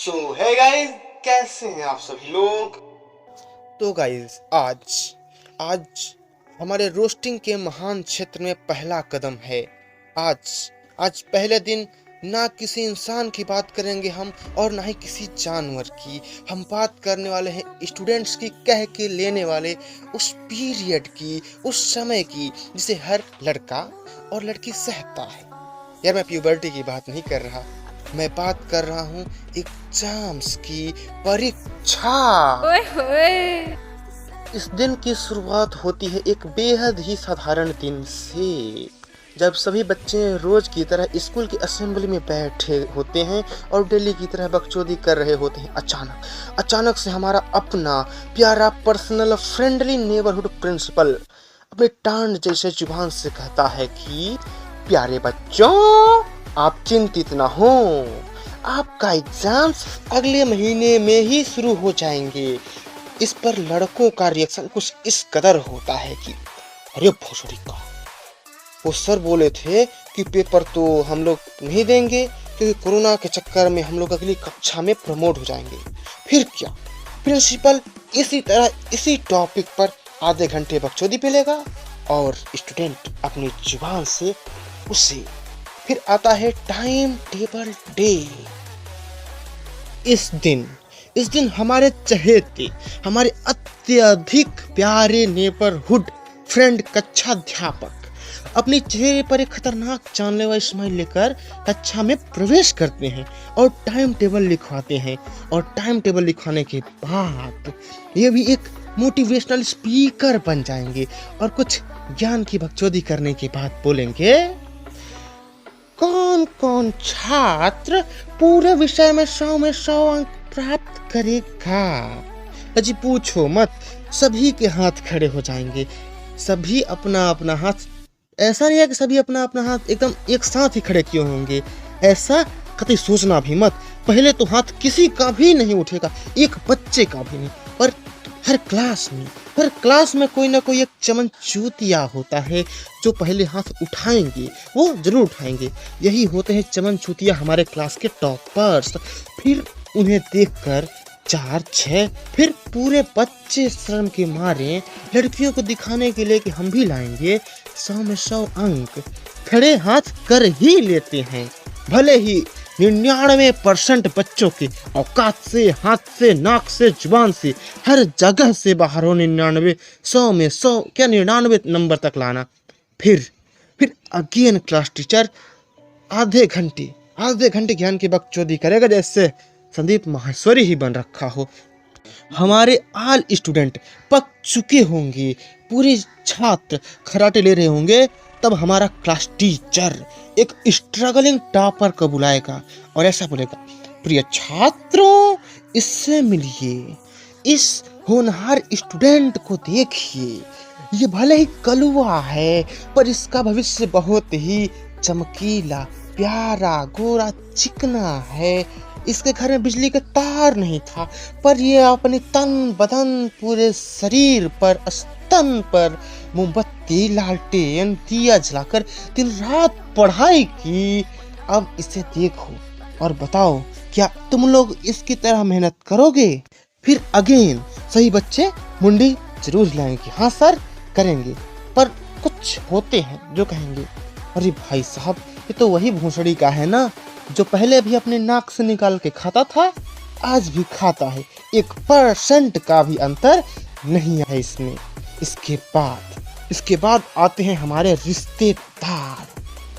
सो है गाइस, कैसे हैं आप सभी लोग। तो गाइस आज आज हमारे रोस्टिंग के महान क्षेत्र में पहला कदम है। आज आज पहले दिन ना किसी इंसान की बात करेंगे हम और ना ही किसी जानवर की। हम बात करने वाले हैं स्टूडेंट्स की, कह के लेने वाले उस पीरियड की, उस समय की जिसे हर लड़का और लड़की सहता है। यार मैं प्यूबर्टी की बात नहीं कर रहा, मैं बात कर रहा हूँ एग्जाम्स की, परीक्षा। ओए होए। इस दिन की शुरुआत होती है एक बेहद ही साधारण दिन से, जब सभी बच्चे रोज की तरह स्कूल की असेंबली में बैठे होते हैं और डेली की तरह बकचोदी कर रहे होते हैं। अचानक से हमारा अपना प्यारा पर्सनल फ्रेंडली नेबरहुड प्रिंसिपल अपने टांड जैसे जुबान से कहता है कि प्यारे बच्चों, आप चिंतित न हो, आपका एग्जाम्स अगले महीने में ही शुरू हो जाएंगे। इस पर लड़कों का रिएक्शन कुछ इस कदर होता है कि अरे भोसड़ी का, वो सर बोले थे कि पेपर तो हम लोग नहीं देंगे क्योंकि कोरोना के चक्कर में हम लोग अगली कक्षा में प्रमोट हो जाएंगे। फिर क्या, प्रिंसिपल इसी तरह इसी टॉपिक पर आधे घंटे बकचोदी पेलेगा और स्टूडेंट अपनी जुबान से उसे। फिर आता है टाइम टेबल डे। इस दिन हमारे चहेते, हमारे अत्यधिक प्यारे नेबरहुड फ्रेंड कक्षाध्यापक अपनी चेहरे पर एक खतरनाक जानलेवा स्माइल लेकर कक्षा में प्रवेश करते हैं और टाइम टेबल लिखवाते हैं। और टाइम टेबल लिखवाने के बाद ये भी एक मोटिवेशनल स्पीकर बन जाएंगे और कुछ ज्ञान की बकचोदी करने के बाद बोलेंगे, कौन कौन छात्र पूरे विषय में 100 में 100 अंक प्राप्त करेगा। अजी पूछो मत, सभी के हाथ खड़े हो जाएंगे। सभी अपना अपना हाथ, ऐसा नहीं है कि सभी अपना अपना हाथ एकदम एक साथ ही खड़े किए होंगे, ऐसा कतई सोचना भी मत। पहले तो हाथ किसी का भी नहीं उठेगा, एक बच्चे का भी नहीं। और हर क्लास में कोई ना कोई एक चमनचूतिया होता है जो पहले हाथ उठाएंगे, वो जरूर उठाएंगे। यही होते हैं चमनचूतिया, हमारे क्लास के टॉपर्स। फिर उन्हें देखकर 4, 6, फिर पूरे बच्चे शर्म के मारे लड़कियों को दिखाने के लिए कि हम भी लाएंगे 100 में 100 अंक, खड़े हाथ कर ही लेते हैं। भले ही 99% बच्चों के औकात से, हाथ से, नाक से, जुबान से, हर जगह से बाहर हो 99, 100 में 100 क्या 99 नंबर तक लाना। फिर अगेन क्लास टीचर आधे घंटे ज्ञान की बकचोदी करेगा जैसे संदीप माहेश्वरी ही बन रखा हो। हमारे ऑल स्टूडेंट पक चुके होंगे, पूरे छात्र खराटे ले रहे होंगे, तब हमारा क्लास टीचर एक स्ट्रगलिंग टॉपर को बुलाएगा और ऐसा बोलेगा, प्रिय छात्रों, इससे मिलिए, इस होनहार स्टूडेंट को देखिए। ये भले ही कलुआ है पर इसका भविष्य बहुत ही चमकीला, प्यारा, गोरा, चिकना है। इसके घर में बिजली का तार नहीं था पर ये अपने तन बदन, पूरे शरीर पर, स्तन पर मोमबत्ती, लालटेन, दिया जलाकर दिन रात पढ़ाई की। अब इसे देखो और बताओ, क्या तुम लोग इसकी तरह मेहनत करोगे? फिर अगेन सही बच्चे मुंडी जरूर हिलाएंगे, हाँ सर करेंगे। पर कुछ होते हैं जो कहेंगे, अरे भाई साहब, ये तो वही भोसड़ी का है ना जो पहले भी अपने नाक से निकाल के खाता था, आज भी खाता है। 1% का भी अंतर नहीं है इसमें। इसके बाद आते हैं हमारे रिश्तेदार।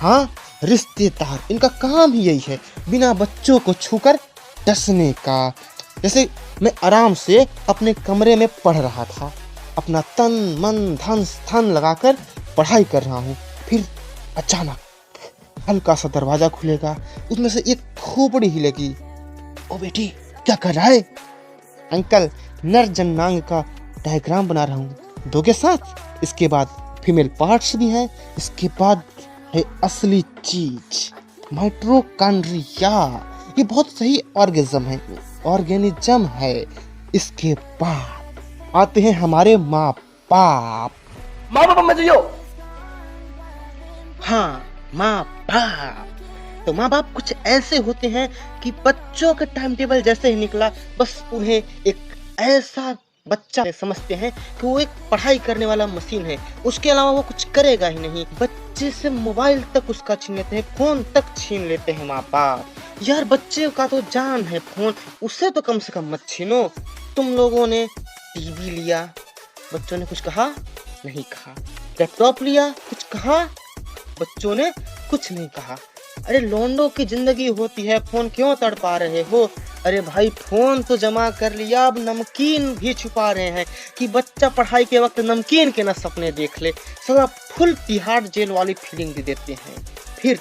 हाँ, रिश्तेदार, इनका काम ही यही है, बिना बच्चों को छूकर डसने का। जैसे मैं आराम से अपने कमरे में पढ़ रहा था, अपना तन मन धन स्थान लगाकर पढ़ाई कर रहा हूँ। फिर अचानक हल्का सा दरवाजा खुलेगा, उसमें से एक खोपड़ी हिलेगी। ओ बेटी, क्या कर रहा है? अंकल, नर जननांग का डायग्राम बना रहा हूँ, दोगे साथ? इसके बाद फीमेल पार्ट्स भी हैं। इसके बाद है असली चीज, माइटोकॉन्ड्रिया। ये बहुत सही ऑर्गेनिज्म है। इसके बाद आते हैं हमारे माँ बाप। माँ बाप मत जियो। हाँ, माँ बाप। तो माँ बाप कुछ ऐसे होते हैं कि बच्चों का टाइम टेबल जैसे ही निकला, बस उन्हें एक ऐसा बच्चा समझते हैं कि वो एक पढ़ाई करने वाला मशीन है, उसके अलावा वो कुछ करेगा ही नहीं। बच्चे से मोबाइल तक उसका छीन लेते हैं, फोन तक छीन लेते हैं माँ बाप। यार बच्चे का तो जान है फोन, उससे तो कम से कम मत छीनो। तुम लोगों ने टीवी लिया, बच्चों ने कुछ कहा नहीं कहा। लैपटॉप लिया, कुछ कहा, बच्चों ने कुछ नहीं कहा। अरे लोंडो की जिंदगी होती है, फोन क्यों तड़पा रहे हो? अरे भाई फोन तो जमा कर लिया, अब नमकीन भी छुपा रहे हैं कि बच्चा पढ़ाई के वक्त नमकीन के ना सपने देख ले। साला फुल तिहाड़ जेल वाली फीलिंग दे देते हैं। फिर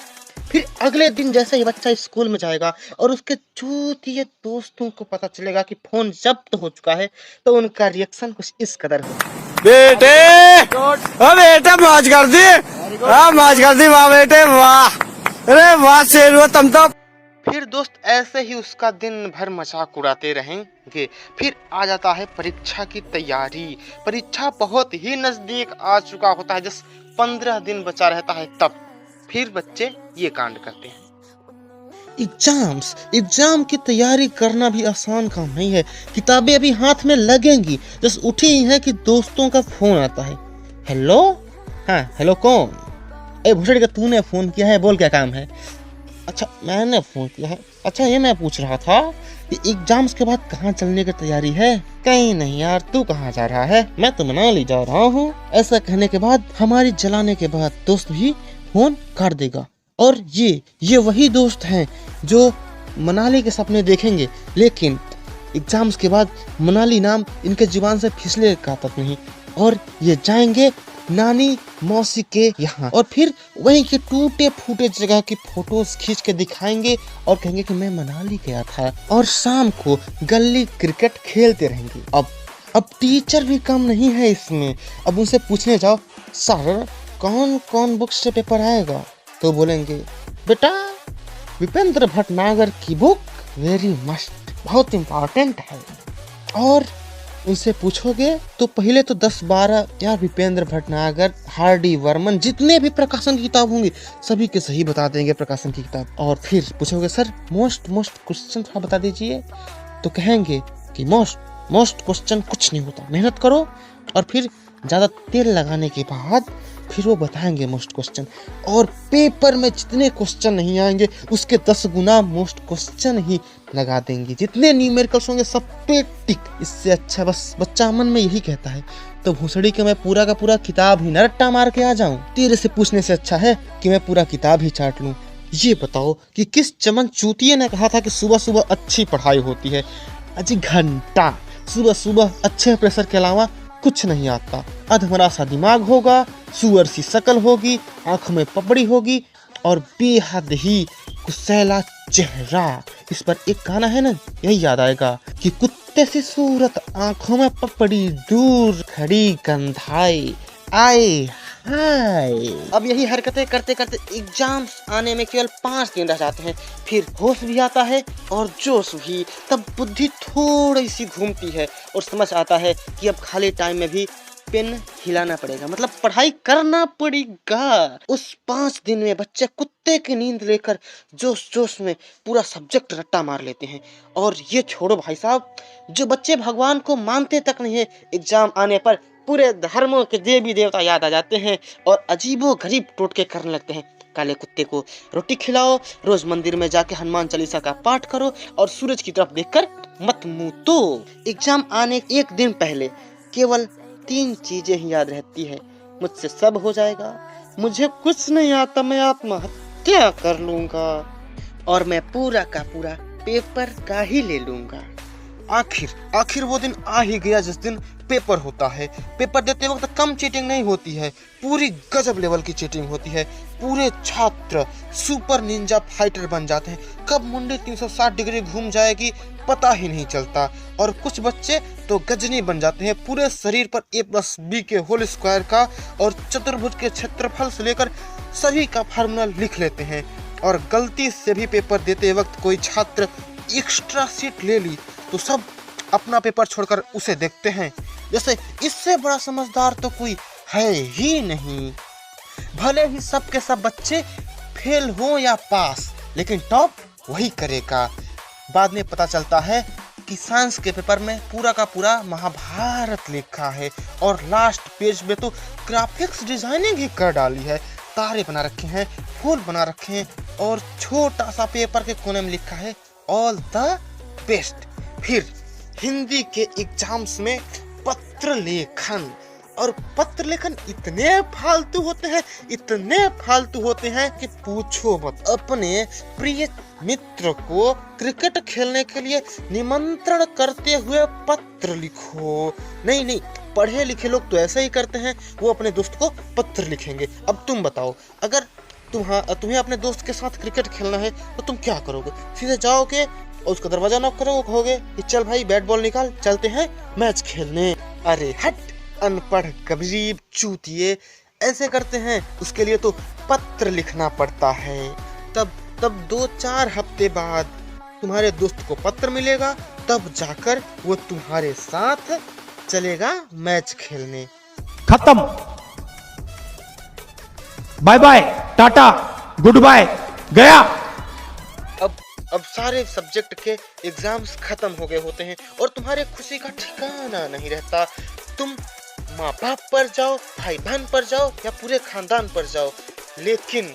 अगले दिन जैसे ही बच्चा स्कूल में जाएगा और उसके चूतिए दोस्तों को पता चलेगा कि फोन जब्त हो चुका है, तो उनका रिएक्शन कुछ इस कदर होगा। बेटे मौज कर दी, मौज कर दी, वाह बेटे वाह, अरे वाह शेर हुआ तुम तो। फिर दोस्त ऐसे ही उसका दिन भर मजाक उड़ाते रहेंगे। फिर आ जाता है परीक्षा की तैयारी। परीक्षा बहुत ही नजदीक आ चुका होता है, जस 15 दिन बचा रहता है तब फिर बच्चे ये कांड करते हैं। एग्जाम की तैयारी करना भी आसान काम नहीं है। किताबें अभी हाथ में लगेंगी, जस उठी ही है कि दोस्तों का फोन आता है। हेलो, हाँ हेलो कौन? ए भुसड़ी का तूने फोन किया है, बोल क्या काम है? अच्छा मैंने फोन किया है। अच्छा ये मैं पूछ रहा था कि एग्जाम्स के बाद कहाँ चलने की तैयारी है? कहीं नहीं यार, तू कहाँ जा रहा है? मैं तो मनाली जा रहा हूँ। ऐसा कहने के बाद हमारी जलाने के बाद दोस्त भी फोन काट देगा। और ये वही दोस्त हैं जो मनाली के सपने देखेंगे, लेकिन एग्जाम्स के बाद मनाली नाम इनके जुबान से फिसले का तक नहीं, और ये जाएंगे नानी मौसी के यहाँ, और फिर वहीं के टूटे फूटे जगह की फोटोज खींच के दिखाएंगे और कहेंगे कि मैं मनाली गया था। और शाम को गली क्रिकेट खेलते रहेंगे। अब टीचर भी कम नहीं है इसमें। अब उनसे पूछने जाओ, सर कौन कौन बुक से पेपर आएगा, तो बोलेंगे बेटा विपेंद्र भटनागर की बुक वेरी मस्त, बहुत इम्पोर्टेंट है। और उनसे पूछोगे तो पहले तो 10-12 या विपेंद्र भटनागर, हार्डी वर्मन, जितने भी प्रकाशन की किताब होंगी सभी के सही बता देंगे प्रकाशन की किताब। और फिर पूछोगे सर मोस्ट क्वेश्चन थोड़ा बता दीजिए, तो कहेंगे कि मोस्ट क्वेश्चन कुछ नहीं होता, मेहनत करो। और फिर ज़्यादा तेल लगाने के बाद फिर वो बताएंगे मोस्ट क्वेश्चन। और पेपर में जितने क्वेश्चन नहीं आएंगे उसके 10 गुना मोस्ट क्वेश्चन ही लगा देंगे। जितने न्यूमेरिकल्स होंगे सब पे टिक। इससे अच्छा बस बच्चा मन में यही कहता है तो भूसड़ी के मैं पूरा का पूरा किताब ही न रट्टा मार के आ जाऊं। तेरे से पूछने से अच्छा है कि मैं पूरा किताब ही चाट लूं। ये बताओ कि किस चमन चूतिए ने कहा था कि सुबह सुबह अच्छी पढ़ाई होती है? अजी घंटा, सुबह अच्छे प्रेशर के अलावा कुछ नहीं आता। अधमरा सा दिमाग होगा, सुअर सी शकल होगी, आंखों में पपड़ी होगी और बेहद ही गुस्सैला चेहरा। इस पर एक गाना है ना, यही याद आएगा कि कुत्ते सी सूरत, आंखों में पपड़ी, दूर खड़ी गंधाई, आए हाय। अब यही हरकतें करते करते एग्जाम्स आने में केवल 5 दिन रह जाते हैं। फिर होश भी आता है और जोश भी। तब बुद्धि थोड़ी सी घूमती है और समझ आता है कि अब खाली टाइम में भी पेन हिलाना पड़ेगा, मतलब पढ़ाई करना पड़ेगा। उस 5 दिन में बच्चे कुत्ते की नींद लेकर जोश में पूरा सब्जेक्ट रट्टा मार लेते हैं। और ये छोड़ो भाई साहब, जो बच्चे भगवान को मानते तक नहीं है, एग्जाम आने पर पूरे धर्मों के देवी देवता याद आ जाते हैं और अजीबो गरीब टोटके करने लगते हैं। काले कुत्ते को रोटी खिलाओ, रोज मंदिर में जाके हनुमान चालीसा का पाठ करो और सूरज की तरफ देखकर मत मुतो। एग्जाम आने एक दिन पहले केवल 3 चीजें ही याद रहती है। मुझसे सब हो जाएगा, मुझे कुछ नहीं आता, मैं आत्महत्या कर लूंगा और मैं पूरा का पूरा पेपर का ही ले लूंगा। आखिर वो दिन आ ही गया जिस दिन पेपर होता है। पेपर देते वक्त कम चीटिंग नहीं होती है, पूरी गजब लेवल की चीटिंग होती है। पूरे छात्र सुपर निंजा फाइटर बन जाते हैं। कब मुंडी 360 डिग्री घूम जाएगी पता ही नहीं चलता। और कुछ बच्चे तो गजनी बन जाते हैं, पूरे शरीर पर A+B के होल स्क्वायर का और चतुर्भुज के क्षेत्रफल से लेकर सभी का फार्मूला लिख लेते हैं। और गलती से भी पेपर देते वक्त कोई छात्र एक्स्ट्रा सीट ले ली तो सब अपना पेपर छोड़कर उसे देखते हैं, जैसे इससे बड़ा समझदार तो कोई है ही नहीं। भले ही सब के सब बच्चे फेल हो या पास, लेकिन टॉप वही करेगा। बाद में पता चलता है कि साइंस के पेपर में पूरा का पूरा महाभारत लिखा है और लास्ट पेज में तो ग्राफिक्स डिजाइनिंग ही कर डाली है। तारे बना रखे हैं, फूल बना रखे हैं और छोटा सा पेपर के कोने में लिखा है ऑल द बेस्ट। फिर हिंदी के एग्जाम्स में पत्र लेखन, और पत्र लेखन इतने फालतू होते हैं कि पूछो मत। अपने प्रिय मित्र को क्रिकेट खेलने के लिए निमंत्रण करते हुए पत्र लिखो। नहीं, पढ़े लिखे लोग तो ऐसा ही करते हैं, वो अपने दोस्त को पत्र लिखेंगे। अब तुम बताओ, अगर तुम्हें अपने दोस्त के साथ क्रिकेट खेलना है तो तुम क्या करोगे? सीधे जाओगे और उसका दरवाजा नॉक करोगे, कहोगे कि चल भाई बैट बॉल निकाल, चलते हैं मैच खेलने। अरे हट, अनपढ़ गरीब चूतिए, ऐसे करते हैं। उसके लिए तो पत्र लिखना पड़ता है। तब 2-4 हफ्ते बाद तुम्हारे दोस्त को पत्र मिलेगा, तब जाकर वो तुम्हारे साथ चलेगा मैच खेलने। खत्म, bye bye, tata, good bye, गया। अब सारे सब्जेक्ट के एग्जाम्स खत्म हो गए होते हैं और तुम्हारे खुशी का ठिकाना नहीं रहता। तुम माँ बाप पर जाओ, भाई बहन पर जाओ या पूरे खानदान पर जाओ, लेकिन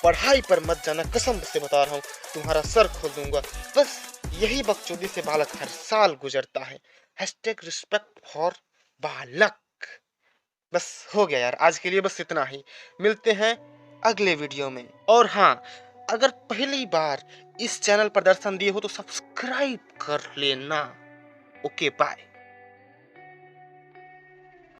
पढ़ाई पर मत जाना। कसम से बता रहा हूँ, तुम्हारा सर खोल दूंगा। बस यही बकचोदी से बालक हर साल गुजरता है। #रिस्पेक्ट फॉर बालक। बस हो गया यार, आज के लिए बस इतना ही। मिलते हैं अगले वीडियो में। और हाँ, अगर पहली बार इस चैनल पर दर्शन दिए हो तो सब्सक्राइब कर लेना। Okay bye.